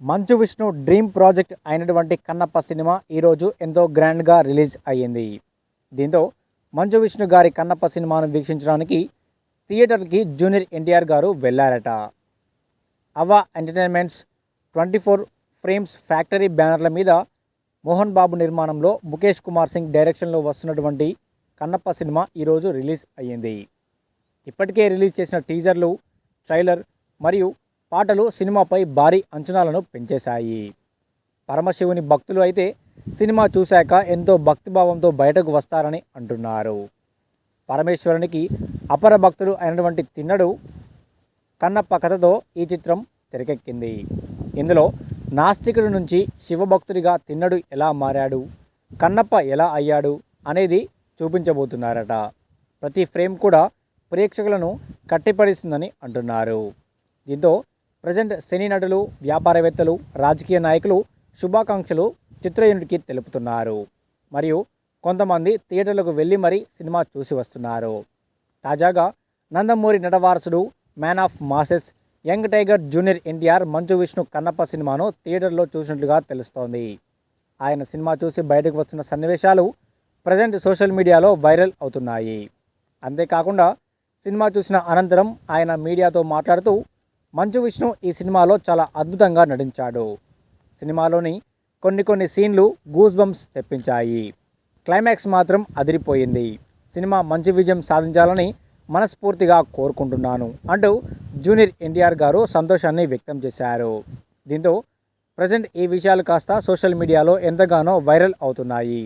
Manchu Vishnu dream project అయినటువంటి Kannappa cinema ఈరోజు ఎంతో గ్రాండ్గా రిలీజ్ అయ్యింది. దీంతో మంచు విష్ణు గారి కన్నప్ప సినిమాను వీక్షించడానికి థియేటర్కి జూనియర్ ఎన్టీఆర్ గారు వెళ్ళారట. అవా ఎంటర్టైన్మెంట్స్ 24 ఫ్రేమ్స్ ఫ్యాక్టరీ బ్యానర్ల మీద మోహన్ బాబు నిర్మాణంలో ముఖేష్ కుమార్ సింగ్ డైరెక్షన్లో వస్తున్నటువంటి కన్నప్ప సినిమా ఈరోజు రిలీజ్ అయ్యింది. ఇప్పటికే రిలీజ్ చేసిన టీజర్లు, ట్రైలర్ మరియు పాటలు సినిమాపై భారీ అంచనాలను పెంచేశాయి. పరమశివుని భక్తులు అయితే సినిమా చూశాక ఎంతో భక్తిభావంతో బయటకు వస్తారని అంటున్నారు. పరమేశ్వరునికి అపర భక్తుడు అయినటువంటి తిన్నడు కన్నప్ప కథతో ఈ చిత్రం తెరకెక్కింది. ఇందులో నాస్తికుడి నుంచి శివభక్తుడిగా తిన్నడు ఎలా మారాడు, కన్నప్ప ఎలా అయ్యాడు అనేది చూపించబోతున్నారట. ప్రతి ఫ్రేమ్ కూడా ప్రేక్షకులను కట్టిపడిస్తుందని అంటున్నారు. దీంతో ప్రజెంట్ సినీ నటులు, వ్యాపారవేత్తలు, రాజకీయ నాయకులు శుభాకాంక్షలు చిత్ర యూనిట్కి తెలుపుతున్నారు. మరియు కొంతమంది థియేటర్లకు వెళ్ళి మరీ సినిమా చూసి వస్తున్నారు. తాజాగా నందమూరి నటవారసుడు, man of masses, young tiger junior NTR Manchu Vishnu Kannappa సినిమాను థియేటర్లో చూసినట్లుగా తెలుస్తోంది. ఆయన సినిమా చూసి బయటకు వస్తున్న సన్నివేశాలు ప్రజెంట్ సోషల్ మీడియాలో వైరల్ అవుతున్నాయి. అంతేకాకుండా సినిమా చూసిన అనంతరం ఆయన మీడియాతో మాట్లాడుతూ మంచు విష్ణు ఈ సినిమాలో చాలా అద్భుతంగా నటించాడు. సినిమాలోని కొన్ని సీన్లు గూస్ బంప్స్ తెప్పించాయి. క్లైమాక్స్ మాత్రం అదిరిపోయింది. సినిమా మంచి విజయం సాధించాలని మనస్ఫూర్తిగా కోరుకుంటున్నాను అంటూ జూనియర్ ఎన్టీఆర్ గారు సంతోషాన్ని వ్యక్తం చేశారు. దీంతో ప్రజెంట్ ఈ విషయాలు కాస్త సోషల్ మీడియాలో ఎంతగానో వైరల్ అవుతున్నాయి.